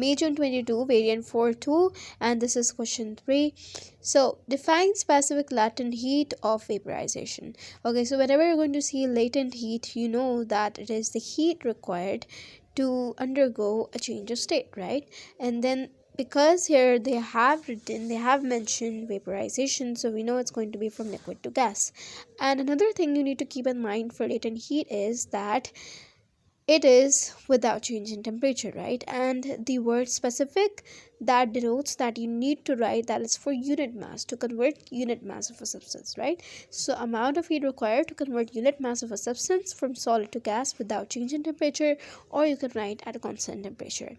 May June 22, variant 4.2, and this is question 3. So, define specific latent heat of vaporization. Okay, so whenever you're going to see latent heat, you know that it is the heat required to undergo a change of state, right? And then because here they have mentioned vaporization, so we know it's going to be from liquid to gas. And another thing you need to keep in mind for latent heat is that it is without change in temperature, right? And the word specific, that denotes that you need to write that is for unit mass, to convert unit mass of a substance, right? So amount of heat required to convert unit mass of a substance from solid to gas without change in temperature, or you can write at a constant temperature.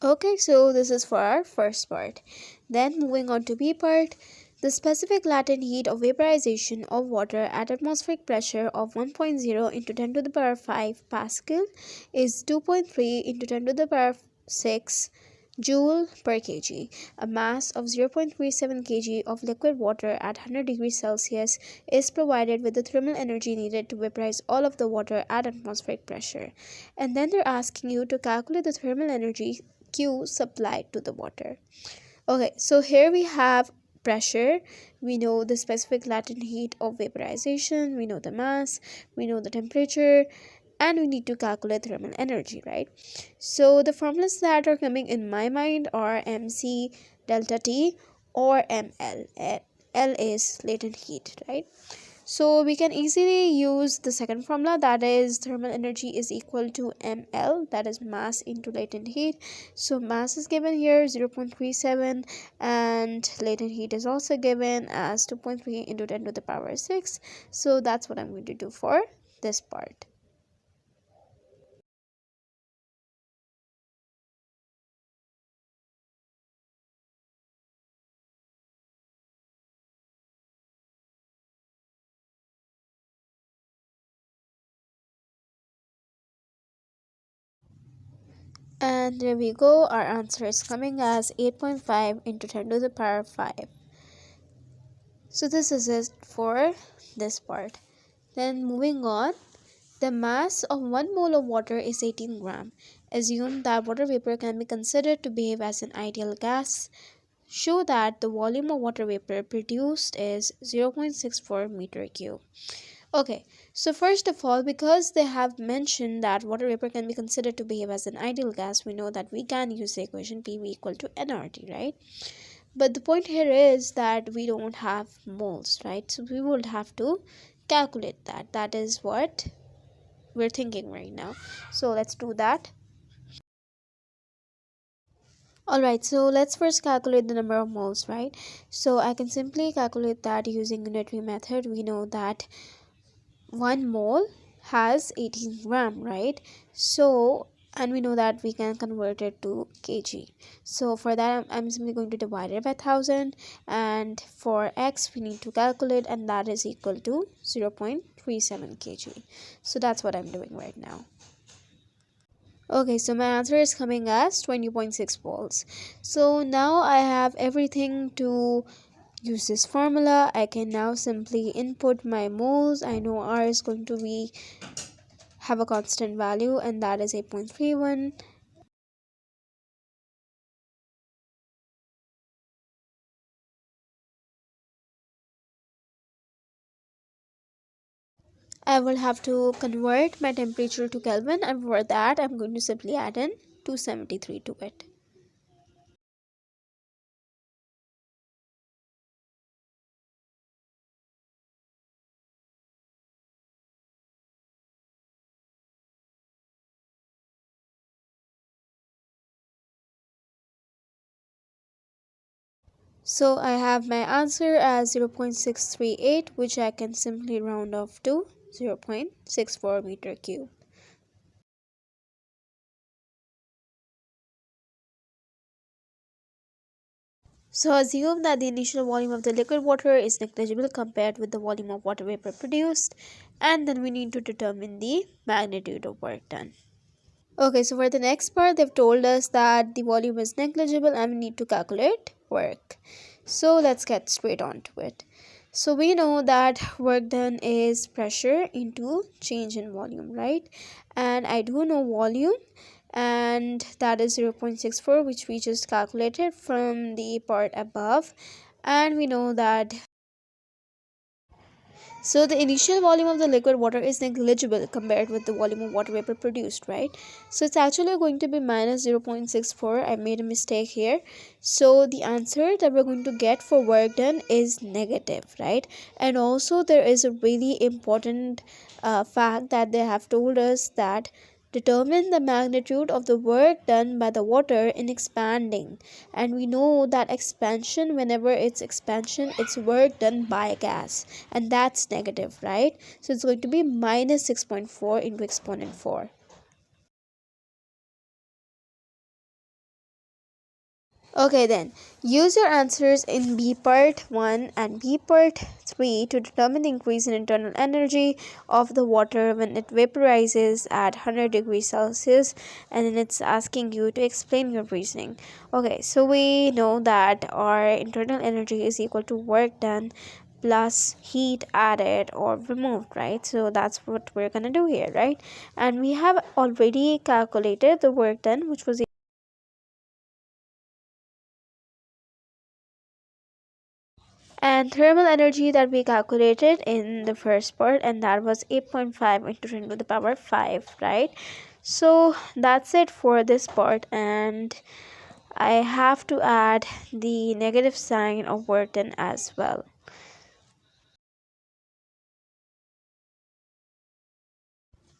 Okay, so this is for our first part. Then moving on to B part, the specific latent heat of vaporization of water at atmospheric pressure of 1.0 into 10 to the power 5 Pascal is 2.3 into 10 to the power 6 joule per kg. A mass of 0.37 kg of liquid water at 100 degrees Celsius is provided with the thermal energy needed to vaporize all of the water at atmospheric pressure. And then they're asking you to calculate the thermal energy Q supplied to the water. Okay, so here we have pressure, we know the specific latent heat of vaporization, we know the mass, we know the temperature, and we need to calculate thermal energy, right? So the formulas that are coming in my mind are mc delta t or ml. L is latent heat, right? So we can easily use the second formula, that is thermal energy is equal to ml, that is mass into latent heat. So mass is given here 0.37 and latent heat is also given as 2.3 into 10 to the power 6. So that's what I'm going to do for this part. And there we go, our answer is coming as 8.5 into 10 to the power 5. So this is it for this part. Then moving on, the mass of 1 mole of water is 18 gram. Assume that water vapor can be considered to behave as an ideal gas. Show that the volume of water vapor produced is 0.64 meter cube. Okay, so first of all, because they have mentioned that water vapor can be considered to behave as an ideal gas, we know that we can use the equation PV equal to nRT, right? But the point here is that we don't have moles, right? So we would have to calculate that. That is what we're thinking right now. So let's do that. Alright, so let's first calculate the number of moles, right? So I can simply calculate that using unitary method. We know that 1 mole has 18 gram, right? So, and we know that we can convert it to kg. So for that I'm simply going to divide it by 1000, and for x we need to calculate, and that is equal to 0.37 kg. So that's what I'm doing right now. Okay, so my answer is coming as 20.6 volts. So now I have everything to use this formula. I can now simply input my moles. I know R is going to be have a constant value, and that is 8.31. I will have to convert my temperature to Kelvin, and for that I'm going to simply add in 273 to it. So I have my answer as 0.638, which I can simply round off to 0.64 meter cube. So assume that the initial volume of the liquid water is negligible compared with the volume of water vapor produced, and then we need to determine the magnitude of work done. Okay, so for the next part, they've told us that the volume is negligible and we need to calculate work. So let's get straight on to it. So we know that work done is pressure into change in volume, right? And I do know volume, and that is 0.64, which we just calculated from the part above. And we know that, so the initial volume of the liquid water is negligible compared with the volume of water vapor produced, right? So it's actually going to be minus 0.64. I made a mistake here. So the answer that we're going to get for work done is negative, right? And also there is a really important fact that they have told us, that determine the magnitude of the work done by the water in expanding. And we know that expansion, whenever it's expansion, it's work done by a gas, and that's negative, right? So it's going to be minus 6.4 into exponent 4. Okay, then use your answers in B part 1 and B part 3 to determine the increase in internal energy of the water when it vaporizes at 100 degrees Celsius, and then it's asking you to explain your reasoning. Okay, so we know that our internal energy is equal to work done plus heat added or removed, right? So that's what we're gonna do here, right? And we have already calculated the work done, which was, and thermal energy that we calculated in the first part, and that was 8.5 into 10 to the power 5, right? So that's it for this part, and I have to add the negative sign of work done as well.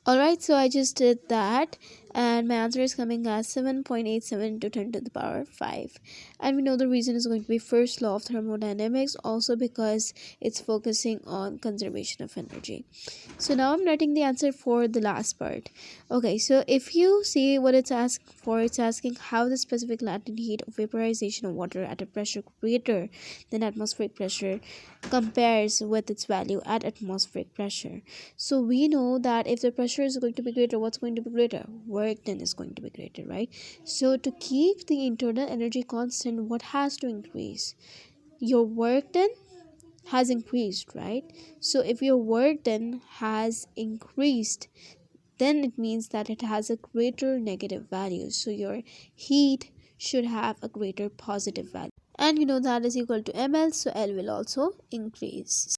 Alright, so I just did that, and my answer is coming as 7.87 to 10 to the power 5. And we know the reason is going to be first law of thermodynamics, also because it's focusing on conservation of energy. So now I'm writing the answer for the last part. Okay, so if you see what it's asking for, it's asking how the specific latent heat of vaporization of water at a pressure greater than atmospheric pressure compares with its value at atmospheric pressure. So we know that if the pressure is going to be greater, what's going to be greater? Work done is going to be greater, right? So to keep the internal energy constant, what has to increase? Your work done has increased, right? So if your work done has increased, then it means that it has a greater negative value. So your heat should have a greater positive value. And you know that is equal to ml, so L will also increase.